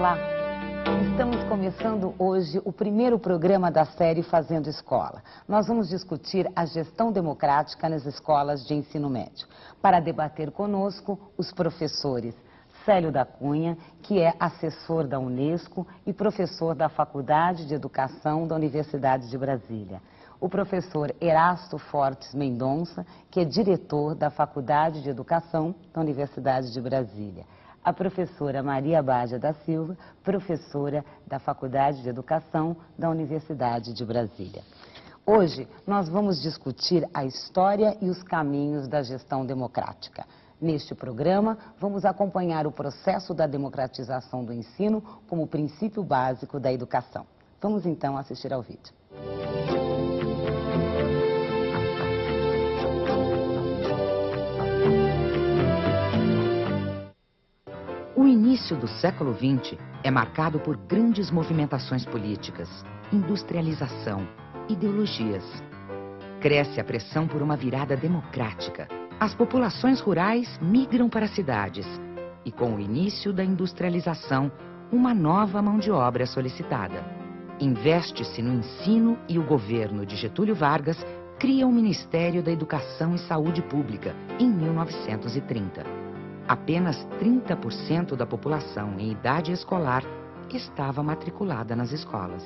Olá! Estamos começando hoje o primeiro programa da série Fazendo Escola. Nós vamos discutir a gestão democrática nas escolas de ensino médio. Para debater conosco, os professores Célio da Cunha, que é assessor da Unesco e professor da Faculdade de Educação da Universidade de Brasília. O professor Erasto Fortes Mendonça, que é diretor da Faculdade de Educação da Universidade de Brasília. A professora Maria Baja da Silva, professora da Faculdade de Educação da Universidade de Brasília. Hoje, nós vamos discutir a história e os caminhos da gestão democrática. Neste programa, vamos acompanhar o processo da democratização do ensino como princípio básico da educação. Vamos então assistir ao vídeo. O início do século XX é marcado por grandes movimentações políticas, industrialização, ideologias. Cresce a pressão por uma virada democrática. As populações rurais migram para as cidades e, com o início da industrialização, uma nova mão de obra é solicitada. Investe-se no ensino e o governo de Getúlio Vargas cria o Ministério da Educação e Saúde Pública em 1930. Apenas 30% da população em idade escolar estava matriculada nas escolas.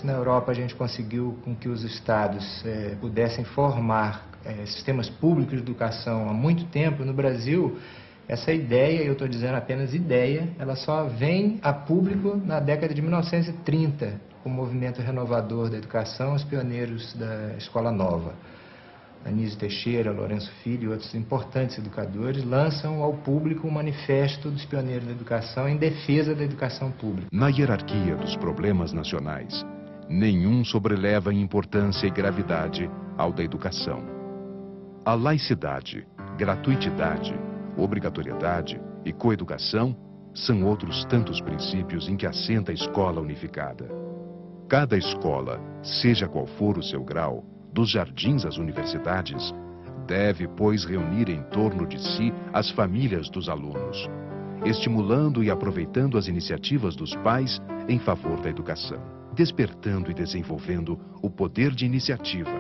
Na Europa a gente conseguiu com que os estados pudessem formar sistemas públicos de educação há muito tempo. No Brasil, essa ideia, eu estou dizendo apenas ideia, ela só vem a público na década de 1930, com o movimento renovador da educação, os pioneiros da Escola Nova. Anísio Teixeira, Lourenço Filho e outros importantes educadores lançam ao público o manifesto dos pioneiros da educação em defesa da educação pública. Na hierarquia dos problemas nacionais, nenhum sobreleva em importância e gravidade ao da educação. A laicidade, gratuitidade, obrigatoriedade e coeducação são outros tantos princípios em que assenta a escola unificada. Cada escola, seja qual for o seu grau, dos jardins às universidades, deve, pois, reunir em torno de si as famílias dos alunos, estimulando e aproveitando as iniciativas dos pais em favor da educação, despertando e desenvolvendo o poder de iniciativa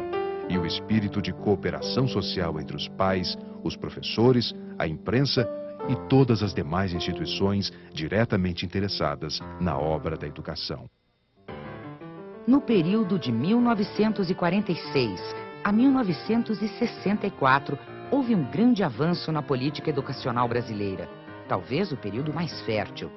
e o espírito de cooperação social entre os pais, os professores, a imprensa e todas as demais instituições diretamente interessadas na obra da educação. No período de 1946 a 1964, houve um grande avanço na política educacional brasileira, talvez o período mais fértil.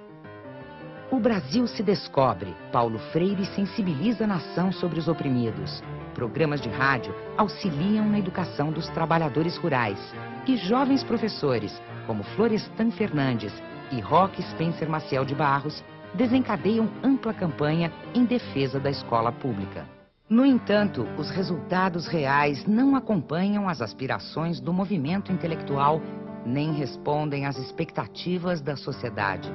O Brasil se descobre, Paulo Freire sensibiliza a nação sobre os oprimidos. Programas de rádio auxiliam na educação dos trabalhadores rurais e jovens professores, como Florestan Fernandes e Roque Spencer Maciel de Barros, desencadeiam ampla campanha em defesa da escola pública. No entanto, os resultados reais não acompanham as aspirações do movimento intelectual, nem respondem às expectativas da sociedade.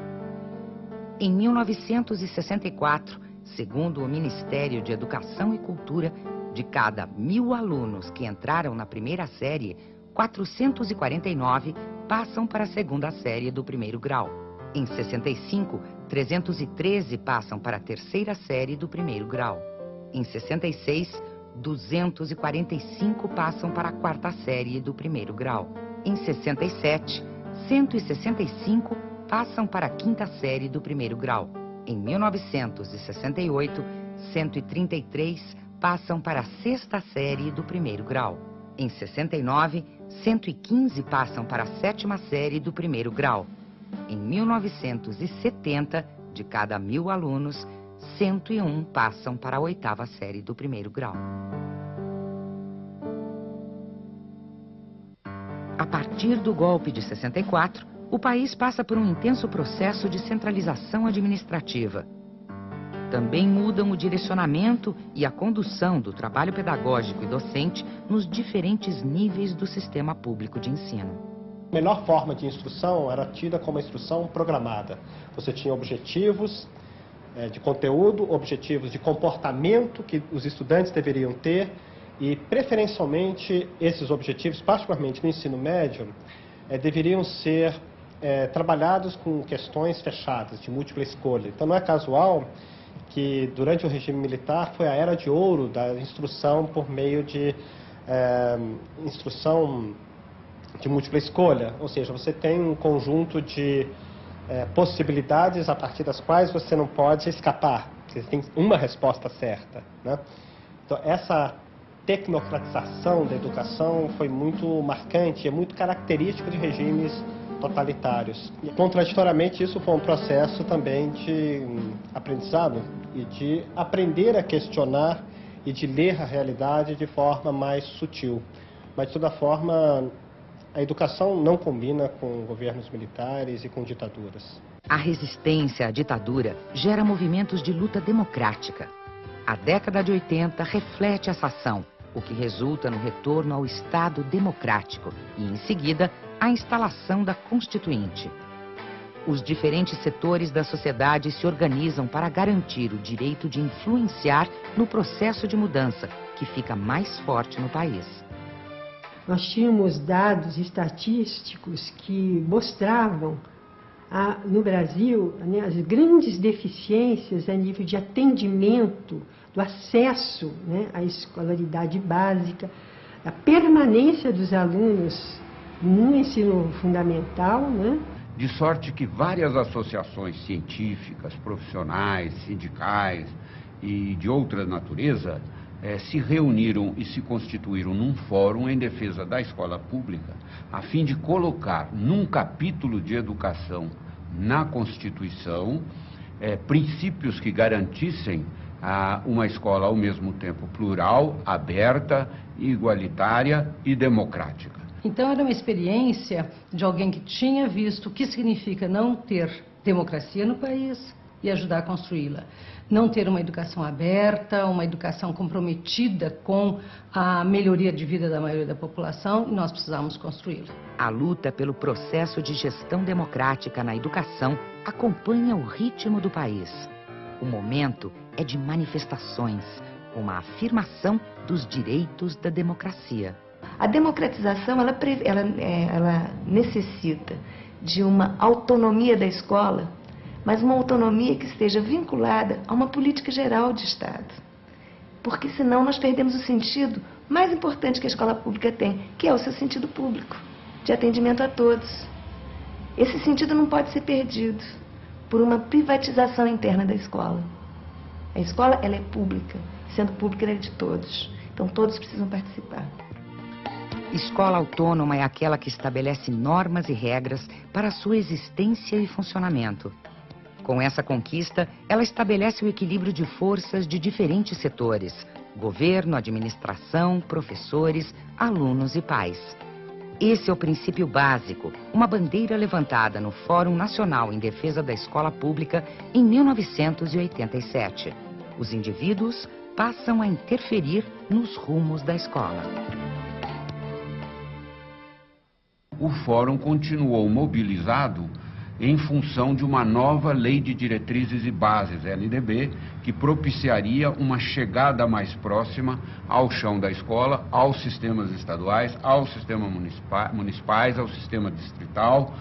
Em 1964, segundo o Ministério de Educação e Cultura, de cada 1.000 alunos que entraram na primeira série, 449 passam para a segunda série do primeiro grau. Em 65, 313 passam para a terceira série do primeiro grau. Em 66, 245 passam para a quarta série do primeiro grau. Em 67, 165 passam para a quinta série do primeiro grau. Em 1968, 133 passam para a sexta série do primeiro grau. Em 69, 115 passam para a sétima série do primeiro grau. Em 1970, de cada 1.000 alunos, 101 passam para a oitava série do primeiro grau. A partir do golpe de 64, o país passa por um intenso processo de centralização administrativa. Também mudam o direcionamento e a condução do trabalho pedagógico e docente nos diferentes níveis do sistema público de ensino. A melhor forma de instrução era tida como a instrução programada. Você tinha objetivos de conteúdo, objetivos de comportamento que os estudantes deveriam ter e, preferencialmente, esses objetivos, particularmente no ensino médio, deveriam ser trabalhados com questões fechadas, de múltipla escolha. Então não é casual que durante o regime militar foi a era de ouro da instrução por meio de instrução de múltipla escolha, ou seja, você tem um conjunto de possibilidades a partir das quais você não pode escapar, você tem uma resposta certa, né? Então essa tecnocratização da educação foi muito marcante, é muito característico de regimes totalitários. E, contraditoriamente, isso foi um processo também de aprendizado e de aprender a questionar e de ler a realidade de forma mais sutil. Mas, de toda forma, a educação não combina com governos militares e com ditaduras. A resistência à ditadura gera movimentos de luta democrática. A década de 80 reflete essa ação, o que resulta no retorno ao Estado democrático e, em seguida, a instalação da Constituinte. Os diferentes setores da sociedade se organizam para garantir o direito de influenciar no processo de mudança, que fica mais forte no país. Nós tínhamos dados estatísticos que mostravam no Brasil, né, as grandes deficiências a nível de atendimento, do acesso, né, à escolaridade básica, a permanência dos alunos no ensino fundamental, né? De sorte que várias associações científicas, profissionais, sindicais e de outra natureza se reuniram e se constituíram num fórum em defesa da escola pública, a fim de colocar num capítulo de educação na Constituição princípios que garantissem uma escola ao mesmo tempo plural, aberta, igualitária e democrática. Então era uma experiência de alguém que tinha visto o que significa não ter democracia no país e ajudar a construí-la. Não ter uma educação aberta, uma educação comprometida com a melhoria de vida da maioria da população, e nós precisamos construí-la. A luta pelo processo de gestão democrática na educação acompanha o ritmo do país. O momento é de manifestações, uma afirmação dos direitos da democracia. A democratização, ela necessita de uma autonomia da escola, mas uma autonomia que esteja vinculada a uma política geral de Estado. Porque senão nós perdemos o sentido mais importante que a escola pública tem, que é o seu sentido público, de atendimento a todos. Esse sentido não pode ser perdido por uma privatização interna da escola. A escola, ela é pública, sendo pública, ela é de todos. Então todos precisam participar. Escola autônoma é aquela que estabelece normas e regras para a sua existência e funcionamento. Com essa conquista, ela estabelece o equilíbrio de forças de diferentes setores: governo, administração, professores, alunos e pais. Esse é o princípio básico, uma bandeira levantada no Fórum Nacional em Defesa da Escola Pública em 1987. Os indivíduos passam a interferir nos rumos da escola. O Fórum continuou mobilizado em função de uma nova Lei de Diretrizes e Bases, LDB, que propiciaria uma chegada mais próxima ao chão da escola, aos sistemas estaduais, aos sistemas municipais, ao sistema distrital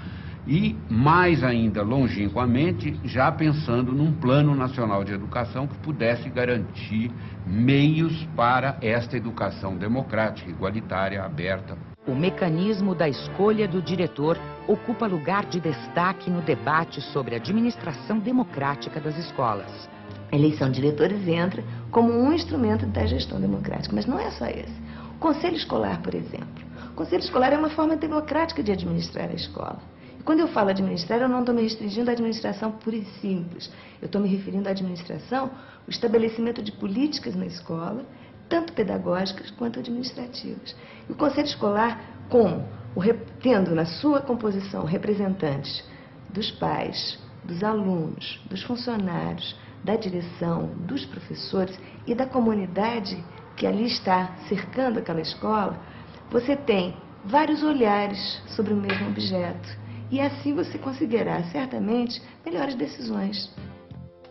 e, mais ainda longínquamente, já pensando num Plano Nacional de Educação que pudesse garantir meios para esta educação democrática, igualitária, aberta. O mecanismo da escolha do diretor ocupa lugar de destaque no debate sobre a administração democrática das escolas. A eleição de diretores entra como um instrumento da gestão democrática, mas não é só esse. O Conselho Escolar, por exemplo. O Conselho Escolar é uma forma democrática de administrar a escola. E quando eu falo administrar, eu não estou me restringindo à administração pura e simples. Eu estou me referindo à administração, o estabelecimento de políticas na escola, tanto pedagógicas quanto administrativas. E o Conselho Escolar, tendo na sua composição representantes dos pais, dos alunos, dos funcionários, da direção, dos professores e da comunidade que ali está cercando aquela escola, você tem vários olhares sobre o mesmo objeto. E assim você conseguirá, certamente, melhores decisões.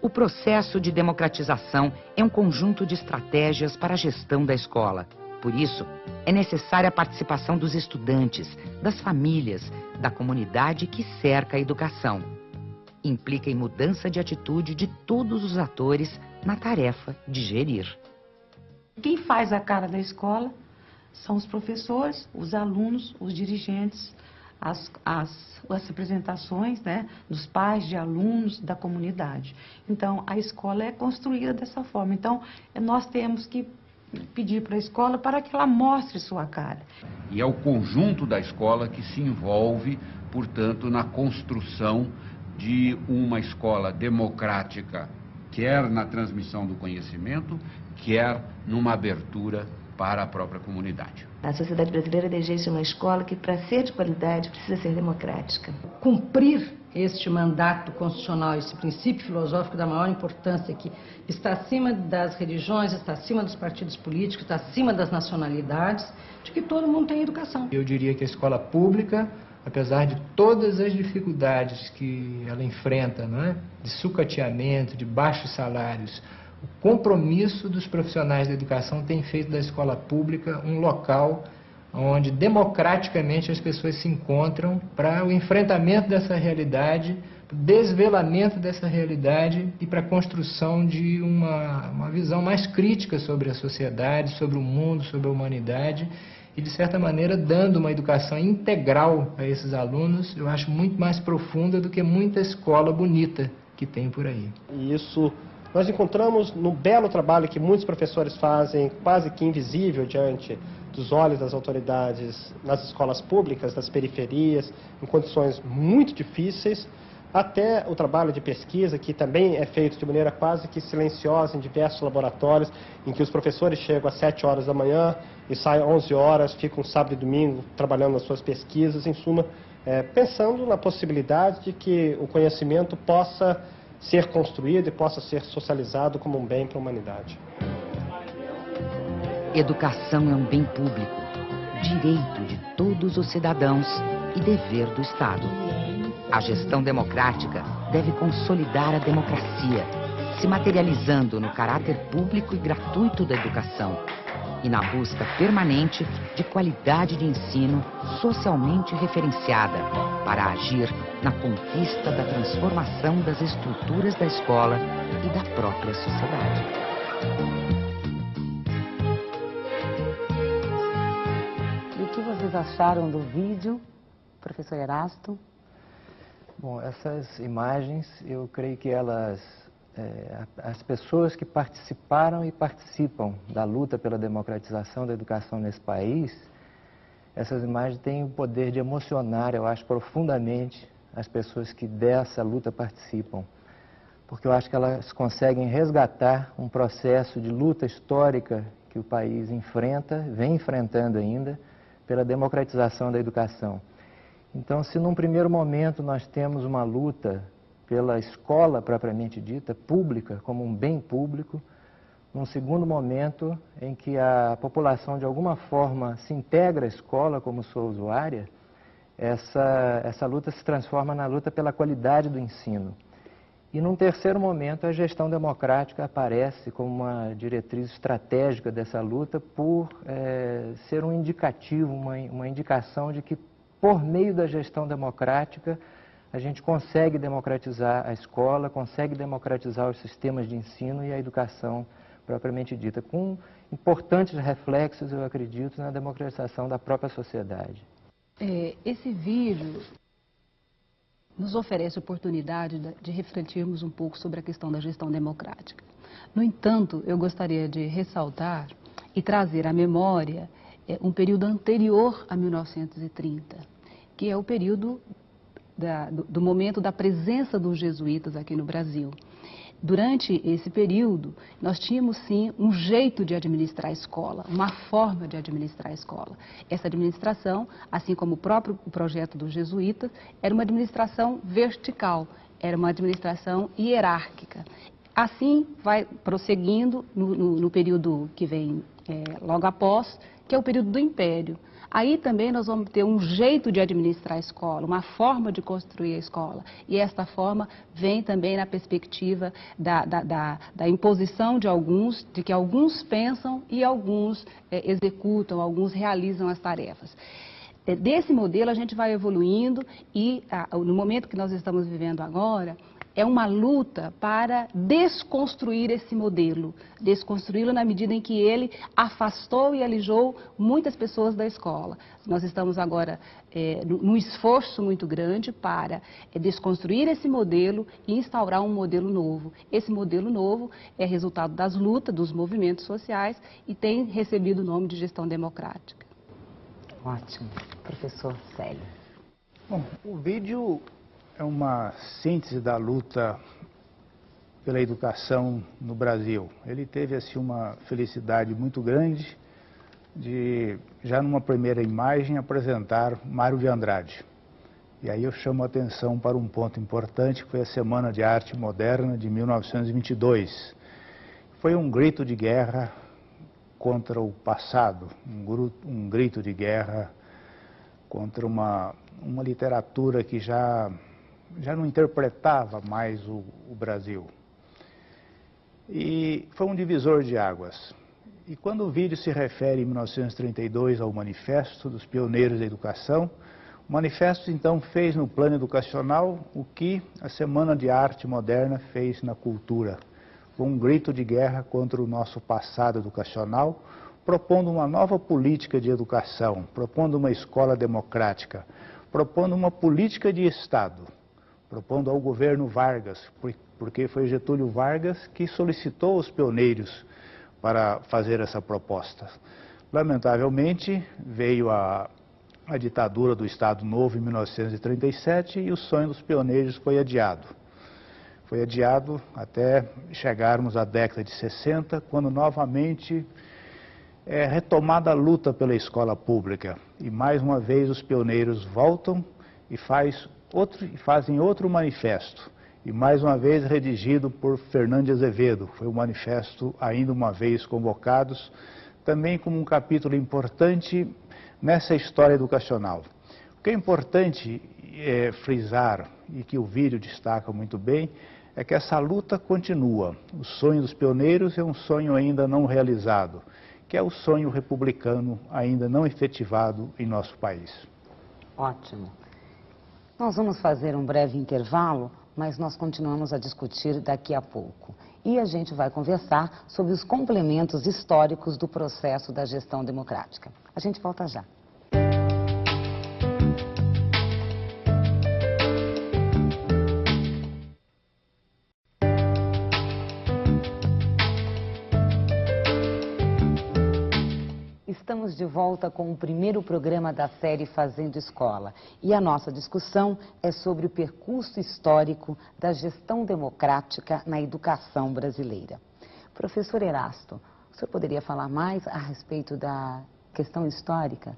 O processo de democratização é um conjunto de estratégias para a gestão da escola. Por isso, É necessária a participação dos estudantes, das famílias, da comunidade que cerca a educação. Implica em mudança de atitude de todos os atores na tarefa de gerir. Quem faz a cara da escola são os professores, os alunos, os dirigentes, as representações, né, dos pais, de alunos, da comunidade. Então, a escola é construída dessa forma. Então, nós temos que pedir para a escola para que ela mostre sua cara. E é o conjunto da escola que se envolve, portanto, na construção de uma escola democrática, quer na transmissão do conhecimento, quer numa abertura para a própria comunidade. A sociedade brasileira deseja uma escola que, para ser de qualidade, precisa ser democrática. Cumprir este mandato constitucional, esse princípio filosófico da maior importância, que está acima das religiões, está acima dos partidos políticos, está acima das nacionalidades, de que todo mundo tem educação. Eu diria que a escola pública, apesar de todas as dificuldades que ela enfrenta, né, de sucateamento, de baixos salários, o compromisso dos profissionais da educação tem feito da escola pública um local onde democraticamente as pessoas se encontram para o enfrentamento dessa realidade, o desvelamento dessa realidade e para a construção de uma visão mais crítica sobre a sociedade, sobre o mundo, sobre a humanidade e, de certa maneira, dando uma educação integral a esses alunos, eu acho muito mais profunda do que muita escola bonita que tem por aí. E isso nós encontramos no belo trabalho que muitos professores fazem, quase que invisível diante dos olhos das autoridades nas escolas públicas, das periferias, em condições muito difíceis, até o trabalho de pesquisa, que também é feito de maneira quase que silenciosa em diversos laboratórios, em que os professores chegam às 7 horas da manhã e saem às 11 horas, ficam sábado e domingo trabalhando nas suas pesquisas, em suma, pensando na possibilidade de que o conhecimento possa ser construído e possa ser socializado como um bem para a humanidade. Educação é um bem público, direito de todos os cidadãos e dever do Estado. A gestão democrática deve consolidar a democracia, se materializando no caráter público e gratuito da educação e na busca permanente de qualidade de ensino socialmente referenciada para agir na conquista da transformação das estruturas da escola e da própria sociedade. E o que vocês acharam do vídeo, professor Erasto? Bom, essas imagens, eu creio que elas, as pessoas que participaram e participam da luta pela democratização da educação nesse país, essas imagens têm o poder de emocionar, eu acho, profundamente as pessoas que dessa luta participam. Porque eu acho que elas conseguem resgatar um processo de luta histórica que o país enfrenta, vem enfrentando ainda, pela democratização da educação. Então, se num primeiro momento nós temos uma luta pela escola propriamente dita, pública, como um bem público, num segundo momento em que a população de alguma forma se integra à escola como sua usuária, essa luta se transforma na luta pela qualidade do ensino. E num terceiro momento a gestão democrática aparece como uma diretriz estratégica dessa luta por ser um indicativo, uma indicação de que por meio da gestão democrática a gente consegue democratizar a escola, consegue democratizar os sistemas de ensino e a educação propriamente dita, com importantes reflexos, eu acredito, na democratização da própria sociedade. Esse vídeo nos oferece a oportunidade de refletirmos um pouco sobre a questão da gestão democrática. No entanto, eu gostaria de ressaltar e trazer à memória um período anterior a 1930, que é o período do momento da presença dos jesuítas aqui no Brasil. Durante esse período, nós tínhamos sim um jeito de administrar a escola, uma forma de administrar a escola. Essa administração, assim como o próprio projeto dos jesuítas, era uma administração vertical, era uma administração hierárquica. Assim vai prosseguindo no período que vem logo após, que é o período do Império. Aí também nós vamos ter um jeito de administrar a escola, uma forma de construir a escola. E esta forma vem também na perspectiva da imposição de que alguns pensam e alguns executam, alguns realizam as tarefas. Desse modelo a gente vai evoluindo e no momento que nós estamos vivendo agora, é uma luta para desconstruir esse modelo, desconstruí-lo na medida em que ele afastou e alijou muitas pessoas da escola. Nós estamos agora num esforço muito grande para desconstruir esse modelo e instaurar um modelo novo. Esse modelo novo é resultado das lutas, dos movimentos sociais e tem recebido o nome de gestão democrática. Ótimo. Professor Célio. Bom, o vídeo é uma síntese da luta pela educação no Brasil. Ele teve assim uma felicidade muito grande de, já numa primeira imagem, apresentar Mário de Andrade. E aí eu chamo a atenção para um ponto importante, que foi a Semana de Arte Moderna de 1922. Foi um grito de guerra contra o passado, um grito de guerra contra uma literatura que já não interpretava mais o Brasil. E foi um divisor de águas. E quando o vídeo se refere em 1932 ao Manifesto dos Pioneiros da Educação, o manifesto então fez no plano educacional o que a Semana de Arte Moderna fez na cultura. Foi um grito de guerra contra o nosso passado educacional, propondo uma nova política de educação, propondo uma escola democrática, propondo uma política de Estado, propondo ao governo Vargas, porque foi Getúlio Vargas que solicitou os pioneiros para fazer essa proposta. Lamentavelmente, veio a ditadura do Estado Novo em 1937 e o sonho dos pioneiros foi adiado. Foi adiado até chegarmos à década de 60, quando novamente é retomada a luta pela escola pública. E mais uma vez os pioneiros voltam e fazem outro manifesto. E mais uma vez redigido por Fernando Azevedo. Foi um manifesto ainda uma vez convocados, também como um capítulo importante nessa história educacional. O que é importante frisar, e que o vídeo destaca muito bem, é que essa luta continua. O sonho dos pioneiros é um sonho ainda não realizado, que é o sonho republicano ainda não efetivado em nosso país. Ótimo. Nós vamos fazer um breve intervalo, mas nós continuamos a discutir daqui a pouco. E a gente vai conversar sobre os complementos históricos do processo da gestão democrática. A gente volta já. Estamos de volta com o primeiro programa da série Fazendo Escola. E a nossa discussão é sobre o percurso histórico da gestão democrática na educação brasileira. Professor Erasto, o senhor poderia falar mais a respeito da questão histórica?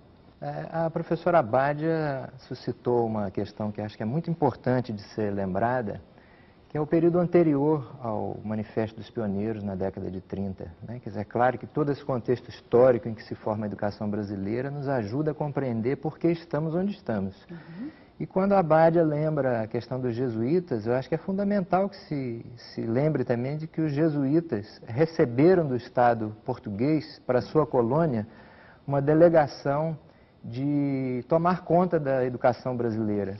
A professora Abadia suscitou uma questão que acho que é muito importante de ser lembrada, que é o período anterior ao Manifesto dos Pioneiros, na década de 30. Né? Quer dizer, é claro que todo esse contexto histórico em que se forma a educação brasileira nos ajuda a compreender por que estamos onde estamos. E quando a Abadia lembra a questão dos jesuítas, eu acho que é fundamental que se lembre também de que os jesuítas receberam do Estado português, para a sua colônia, uma delegação de tomar conta da educação brasileira,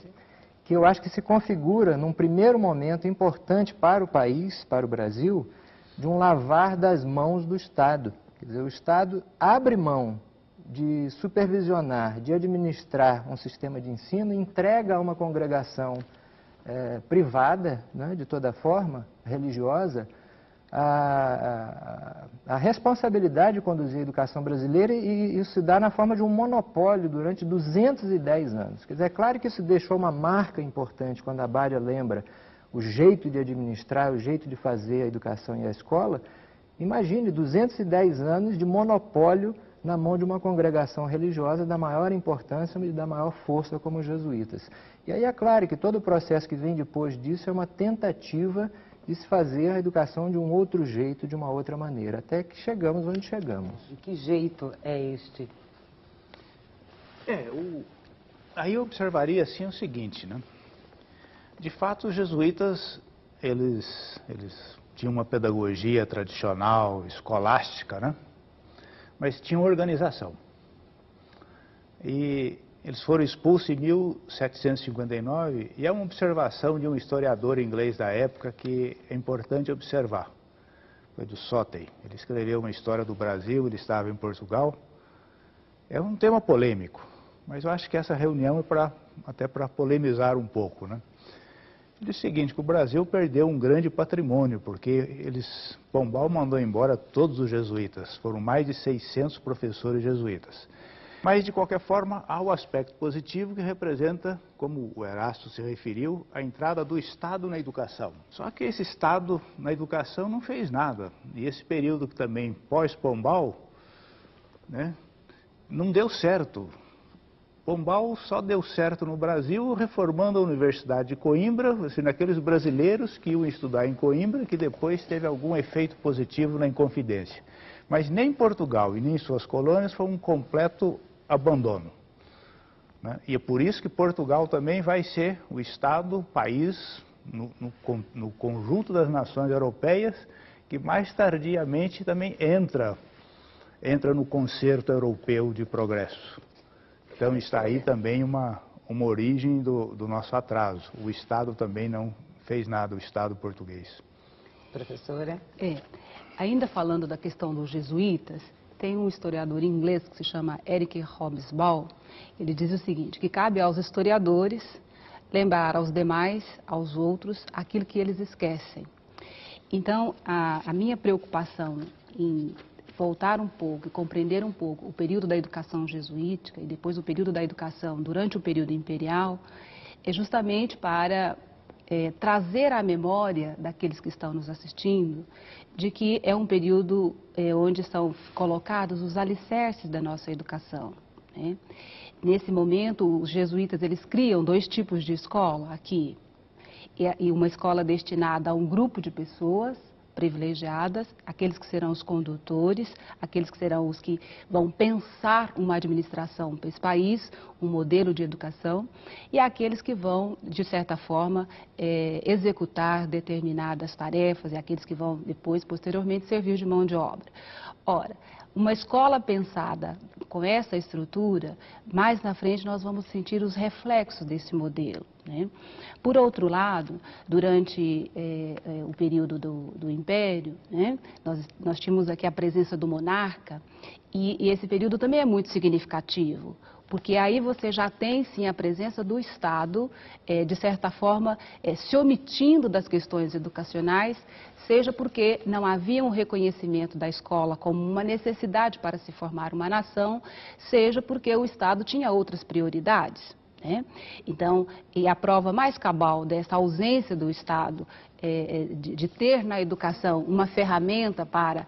que eu acho que se configura num primeiro momento importante para o país, para o Brasil, de um lavar das mãos do Estado. Quer dizer, o Estado abre mão de supervisionar, de administrar um sistema de ensino, entrega a uma congregação privada, né, de toda forma, religiosa, a responsabilidade de conduzir a educação brasileira, e isso se dá na forma de um monopólio durante 210 anos. Quer dizer, é claro que isso deixou uma marca importante quando a Abadia lembra o jeito de administrar, o jeito de fazer a educação e a escola. Imagine 210 anos de monopólio na mão de uma congregação religiosa da maior importância e da maior força como os jesuítas. E aí é claro que todo o processo que vem depois disso é uma tentativa de se fazer a educação de um outro jeito, de uma outra maneira, até que chegamos onde chegamos. E que jeito é este? Aí eu observaria assim o seguinte, né? De fato, os jesuítas, eles tinham uma pedagogia tradicional, escolástica, né? Mas tinham organização. E eles foram expulsos em 1759, e é uma observação de um historiador inglês da época que é importante observar. Foi do Sotey. Ele escreveu uma história do Brasil, ele estava em Portugal. É um tema polêmico, mas eu acho que essa reunião é até para polemizar um pouco, né? Ele diz o seguinte, que o Brasil perdeu um grande patrimônio, porque Pombal mandou embora todos os jesuítas, foram mais de 600 professores jesuítas. Mas, de qualquer forma, há o aspecto positivo que representa, como o Erasto se referiu, a entrada do Estado na educação. Só que esse Estado na educação não fez nada. E esse período que também pós-Pombal, né, não deu certo. Pombal só deu certo no Brasil reformando a Universidade de Coimbra, assim, naqueles brasileiros que iam estudar em Coimbra, que depois teve algum efeito positivo na Inconfidência. Mas nem Portugal e nem suas colônias foi um completo abandono, né? E é por isso que Portugal também vai ser o Estado, o país, no conjunto das nações europeias, que mais tardiamente também entra no concerto europeu de progresso. Então está aí também uma origem do nosso atraso. O Estado também não fez nada, o Estado português. Professora? Ainda falando da questão dos jesuítas, tem um historiador inglês que se chama Eric Hobsbawm. Ele diz o seguinte, que cabe aos historiadores lembrar aos demais, aos outros, aquilo que eles esquecem. Então, a minha preocupação em voltar um pouco e compreender um pouco o período da educação jesuítica e depois o período da educação durante o período imperial é justamente para trazer à memória daqueles que estão nos assistindo de que é um período onde são colocados os alicerces da nossa educação, né? Nesse momento, os jesuítas eles criam 2 tipos de escola aqui, e uma escola destinada a um grupo de pessoas privilegiadas, aqueles que serão os condutores, aqueles que serão os que vão pensar uma administração para esse país, um modelo de educação, e aqueles que vão, de certa forma, executar determinadas tarefas, e aqueles que vão depois, posteriormente, servir de mão de obra. Ora, uma escola pensada com essa estrutura, mais na frente nós vamos sentir os reflexos desse modelo, né? Por outro lado, durante o período do Império, né, nós tínhamos aqui a presença do monarca, e esse período também é muito significativo, porque aí você já tem, sim, a presença do Estado, de certa forma, se omitindo das questões educacionais, seja porque não havia um reconhecimento da escola como uma necessidade para se formar uma nação, seja porque o Estado tinha outras prioridades, né? Então, e a prova mais cabal dessa ausência do Estado de ter na educação uma ferramenta para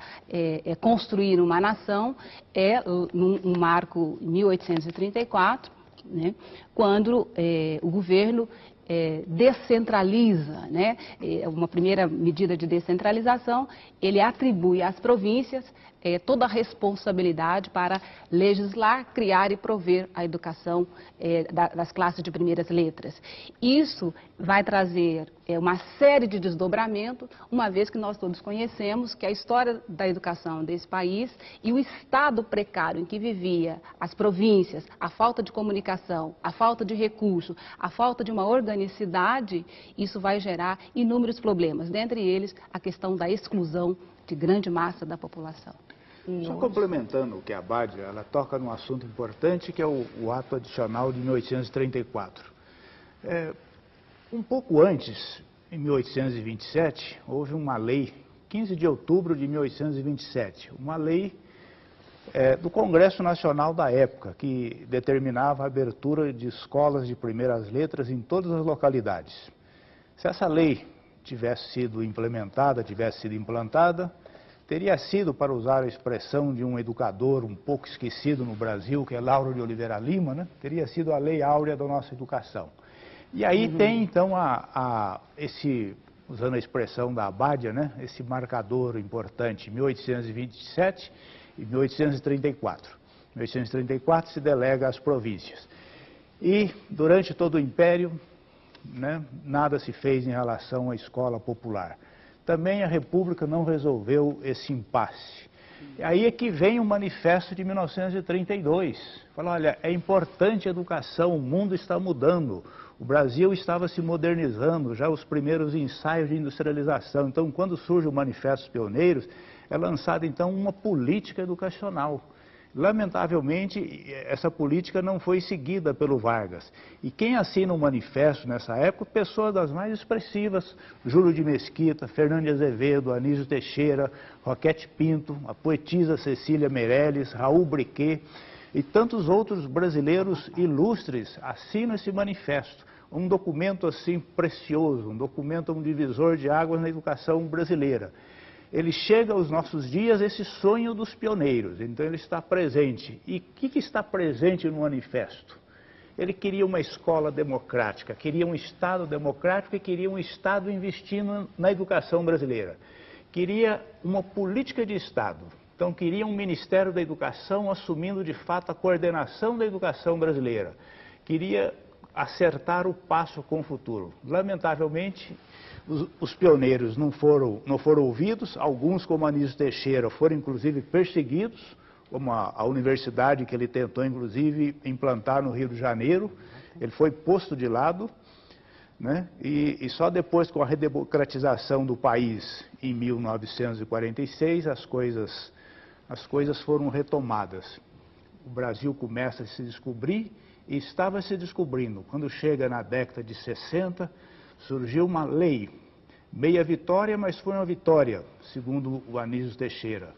construir uma nação é um marco em 1834, né, quando o governo descentraliza, né, uma primeira medida de descentralização, ele atribui às províncias toda a responsabilidade para legislar, criar e prover a educação das classes de primeiras letras. Isso vai trazer uma série de desdobramentos, uma vez que nós todos conhecemos que a história da educação desse país e o estado precário em que vivia as províncias, a falta de comunicação, a falta de recurso, a falta de uma organicidade, isso vai gerar inúmeros problemas, dentre eles a questão da exclusão de grande massa da população. Só complementando o que a Abad, ela toca num assunto importante que é o ato adicional de 1834. Um pouco antes, em 1827, houve uma lei, 15 de outubro de 1827, uma lei do Congresso Nacional da época, que determinava a abertura de escolas de primeiras letras em todas as localidades. Se essa lei tivesse sido implementada, tivesse sido implantada, teria sido, para usar a expressão de um educador um pouco esquecido no Brasil, que é Lauro de Oliveira Lima, né? Teria sido a lei áurea da nossa educação. E aí tem, então, usando a expressão da Abádia, né? Esse marcador importante, 1827 e 1834. Em 1834 se delega às províncias. E durante todo o Império, né, nada se fez em relação à escola popular. Também a República não resolveu esse impasse. Aí é que vem o manifesto de 1932. Fala, olha, é importante a educação, o mundo está mudando. O Brasil estava se modernizando, já os primeiros ensaios de industrialização. Então, quando surge o Manifesto dos Pioneiros, é lançada então uma política educacional. Lamentavelmente, essa política não foi seguida pelo Vargas. E quem assina o manifesto nessa época, pessoas das mais expressivas, Júlio de Mesquita, Fernando de Azevedo, Anísio Teixeira, Roquete Pinto, a poetisa Cecília Meirelles, Raul Briquet e tantos outros brasileiros ilustres assinam esse manifesto. Um documento assim precioso, um documento, um divisor de águas na educação brasileira. Ele chega aos nossos dias, esse sonho dos pioneiros, então ele está presente. E o que está presente no manifesto? Ele queria uma escola democrática, queria um Estado democrático e queria um Estado investindo na educação brasileira. Queria uma política de Estado, então queria um Ministério da Educação assumindo de fato a coordenação da educação brasileira. Queria acertar o passo com o futuro. Lamentavelmente, os pioneiros não foram ouvidos, alguns, como Anísio Teixeira, foram inclusive perseguidos, como a universidade que ele tentou inclusive implantar no Rio de Janeiro, ele foi posto de lado, né? E só depois, com a redemocratização do país em 1946, as coisas foram retomadas. O Brasil começa a se descobrir e estava se descobrindo. Quando chega na década de 60, surgiu uma lei, meia vitória, mas foi uma vitória, segundo o Anísio Teixeira.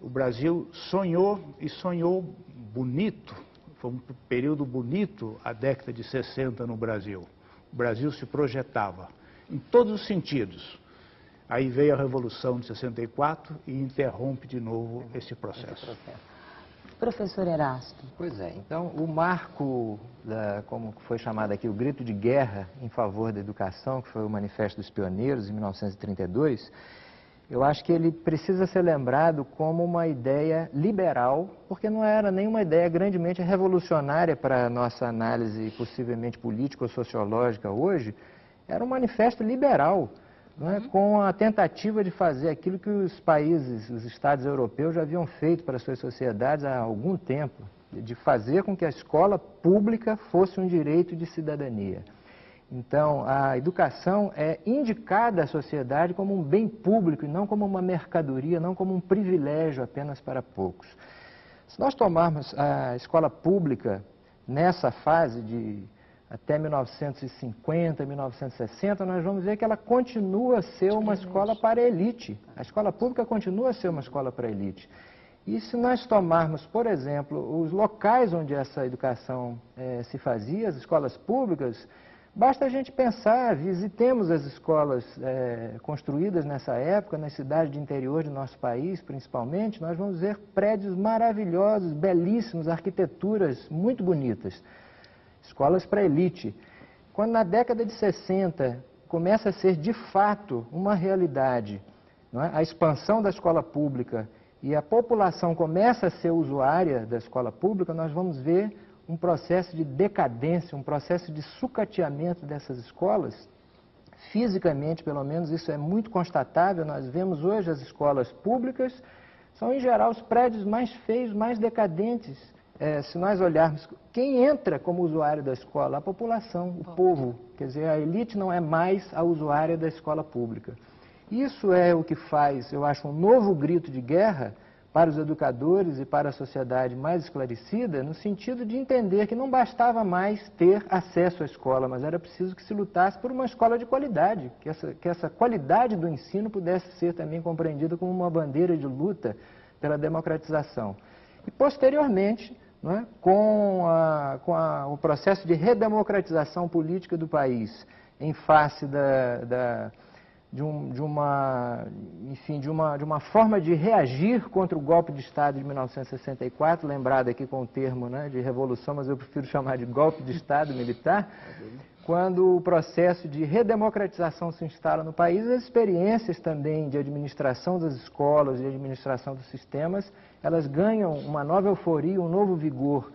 O Brasil sonhou e sonhou bonito, foi um período bonito a década de 60 no Brasil. O Brasil se projetava em todos os sentidos. Aí veio a Revolução de 64 e interrompe de novo esse processo. Professor Erasto. Pois é, então o marco, como foi chamado aqui, o grito de guerra em favor da educação, que foi o Manifesto dos Pioneiros, em 1932, eu acho que ele precisa ser lembrado como uma ideia liberal, porque não era nenhuma ideia grandemente revolucionária para a nossa análise possivelmente política ou sociológica hoje, era um manifesto liberal, né, com a tentativa de fazer aquilo que os países, os estados europeus já haviam feito para as suas sociedades há algum tempo, de fazer com que a escola pública fosse um direito de cidadania. Então, a educação é indicada à sociedade como um bem público e não como uma mercadoria, não como um privilégio apenas para poucos. Se nós tomarmos a escola pública nessa fase de até 1950, 1960, nós vamos ver que ela continua a ser uma escola para a elite. A escola pública continua a ser uma escola para a elite. E se nós tomarmos, por exemplo, os locais onde essa educação se fazia, as escolas públicas, basta a gente pensar, visitemos as escolas construídas nessa época, nas cidades de interior de nosso país, principalmente, nós vamos ver prédios maravilhosos, belíssimos, arquiteturas muito bonitas. Escolas para elite. Quando na década de 60 começa a ser de fato uma realidade, não é? A expansão da escola pública e a população começa a ser usuária da escola pública, nós vamos ver um processo de decadência, um processo de sucateamento dessas escolas. Fisicamente, pelo menos, isso é muito constatável. Nós vemos hoje as escolas públicas, são em geral os prédios mais feios, mais decadentes. Se nós olharmos quem entra como usuário da escola, a população, o povo, quer dizer, a elite não é mais a usuária da escola pública. Isso é o que faz, eu acho, um novo grito de guerra para os educadores e para a sociedade mais esclarecida, no sentido de entender que não bastava mais ter acesso à escola, mas era preciso que se lutasse por uma escola de qualidade, que essa qualidade do ensino pudesse ser também compreendida como uma bandeira de luta pela democratização. E, posteriormente, não é, com o processo de redemocratização política do país, em face de uma forma de reagir contra o golpe de Estado de 1964, lembrado aqui com o termo, né, de revolução, mas eu prefiro chamar de golpe de Estado militar, quando o processo de redemocratização se instala no país, as experiências também de administração das escolas, de administração dos sistemas, elas ganham uma nova euforia, um novo vigor.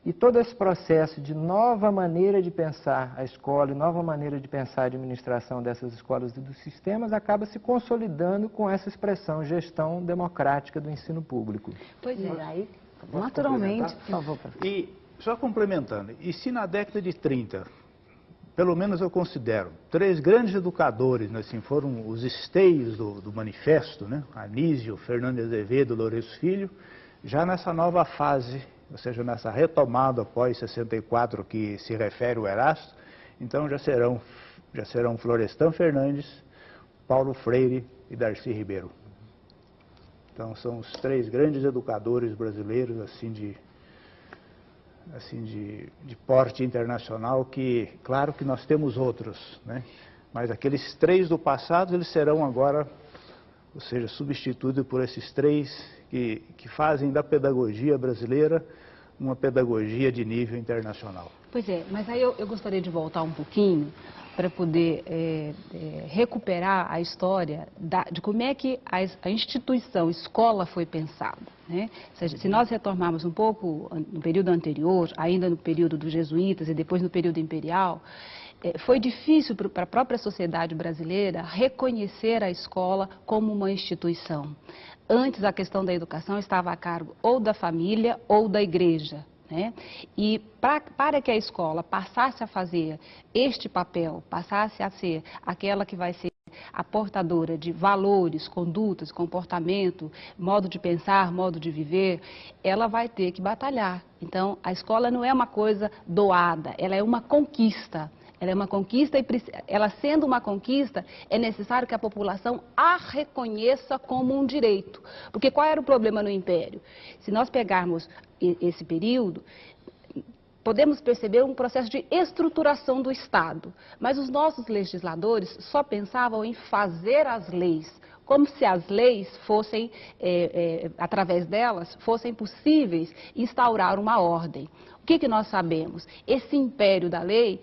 E todo esse processo de nova maneira de pensar a escola e nova maneira de pensar a administração dessas escolas e dos sistemas acaba se consolidando com essa expressão gestão democrática do ensino público. Pois é, aí, naturalmente, por favor, professor. E, só complementando, e se na década de 30, pelo menos eu considero, 3 grandes educadores, assim, foram os esteios do manifesto, né? Anísio, Fernando de Azevedo, Lourenço Filho, já nessa nova fase, ou seja, nessa retomada após 64 que se refere o Erasto, então já serão Florestan Fernandes, Paulo Freire e Darcy Ribeiro. Então são os 3 grandes educadores brasileiros, assim, de porte internacional, que, claro que nós temos outros, né? Mas aqueles 3 do passado, eles serão agora, ou seja, substituídos por esses 3 que fazem da pedagogia brasileira uma pedagogia de nível internacional. Pois é, mas aí eu gostaria de voltar um pouquinho para poder recuperar a história de como é que a instituição escola foi pensada, né? Ou seja, se nós retornarmos um pouco no período anterior, ainda no período dos jesuítas e depois no período imperial, foi difícil para a própria sociedade brasileira reconhecer a escola como uma instituição. Antes, a questão da educação estava a cargo ou da família ou da igreja, né? E para que a escola passasse a fazer este papel, passasse a ser aquela que vai ser a portadora de valores, condutas, comportamento, modo de pensar, modo de viver, ela vai ter que batalhar. Então, a escola não é uma coisa doada, ela é uma conquista. Ela é uma conquista e, ela sendo uma conquista, é necessário que a população a reconheça como um direito. Porque qual era o problema no Império? Se nós pegarmos esse período, podemos perceber um processo de estruturação do Estado. Mas os nossos legisladores só pensavam em fazer as leis, como se as leis fossem, através delas, fossem possíveis instaurar uma ordem. O que nós sabemos? Esse império da lei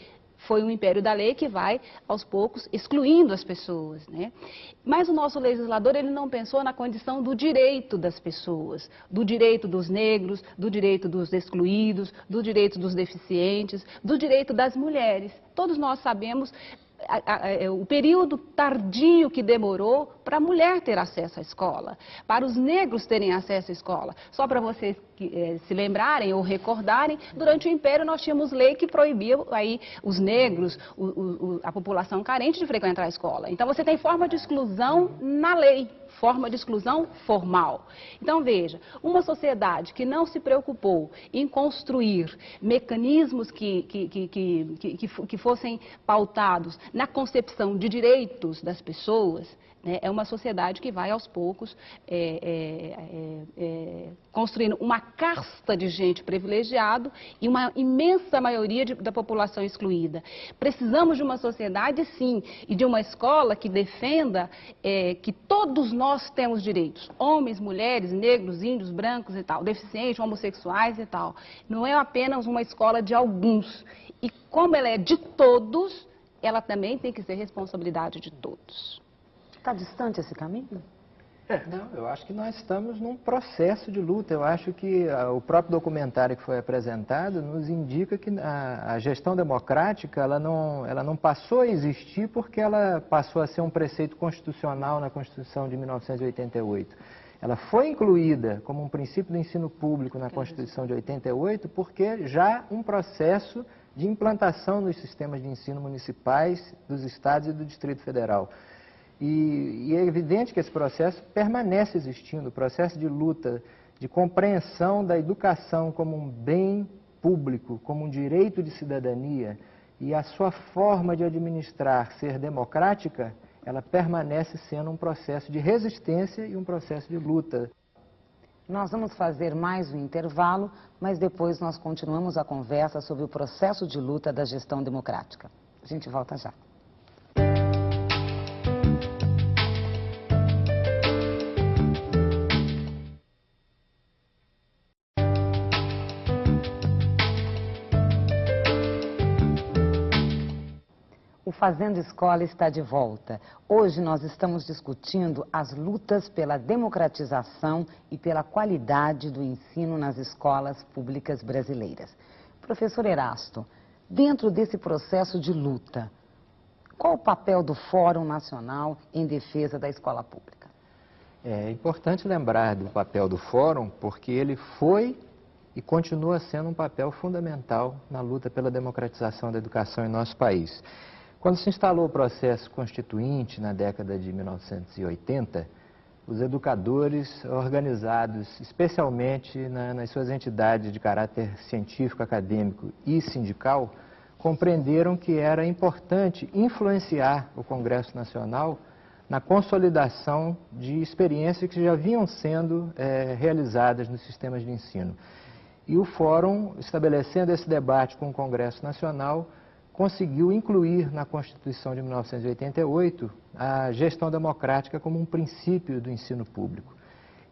foi um império da lei que vai, aos poucos, excluindo as pessoas, né? Mas o nosso legislador, ele não pensou na condição do direito das pessoas, do direito dos negros, do direito dos excluídos, do direito dos deficientes, do direito das mulheres. Todos nós sabemos o período tardio que demorou para a mulher ter acesso à escola, para os negros terem acesso à escola. Só para vocês se lembrarem ou recordarem, durante o Império nós tínhamos lei que proibia aí os negros, a população carente de frequentar a escola. Então você tem forma de exclusão na lei, forma de exclusão formal. Então veja, uma sociedade que não se preocupou em construir mecanismos que fossem pautados na concepção de direitos das pessoas, né, é uma sociedade que vai aos poucos construindo uma casta de gente privilegiada e uma imensa maioria da população excluída. Precisamos de uma sociedade, sim, e de uma escola que defenda que todos nós temos direitos, homens, mulheres, negros, índios, brancos e tal, deficientes, homossexuais e tal. Não é apenas uma escola de alguns. E como ela é de todos, ela também tem que ser responsabilidade de todos. Está distante esse caminho? Não, eu acho que nós estamos num processo de luta. Eu acho que o próprio documentário que foi apresentado nos indica que a gestão democrática ela não passou a existir porque ela passou a ser um preceito constitucional na Constituição de 1988. Ela foi incluída como um princípio do ensino público na Constituição de 88 porque já um processo de implantação nos sistemas de ensino municipais dos estados e do Distrito Federal. E é evidente que esse processo permanece existindo, o processo de luta, de compreensão da educação como um bem público, como um direito de cidadania, e a sua forma de administrar ser democrática, ela permanece sendo um processo de resistência e um processo de luta. Nós vamos fazer mais um intervalo, mas depois nós continuamos a conversa sobre o processo de luta da gestão democrática. A gente volta já. Fazendo Escola está de volta. Hoje nós estamos discutindo as lutas pela democratização e pela qualidade do ensino nas escolas públicas brasileiras. Professor Erasto, dentro desse processo de luta, qual o papel do Fórum Nacional em defesa da escola pública? É importante lembrar do papel do Fórum, porque ele foi e continua sendo um papel fundamental na luta pela democratização da educação em nosso país. Quando se instalou o processo constituinte na década de 1980, os educadores organizados, especialmente nas suas entidades de caráter científico, acadêmico e sindical, compreenderam que era importante influenciar o Congresso Nacional na consolidação de experiências que já vinham sendo realizadas nos sistemas de ensino. E o Fórum, estabelecendo esse debate com o Congresso Nacional, conseguiu incluir na Constituição de 1988 a gestão democrática como um princípio do ensino público.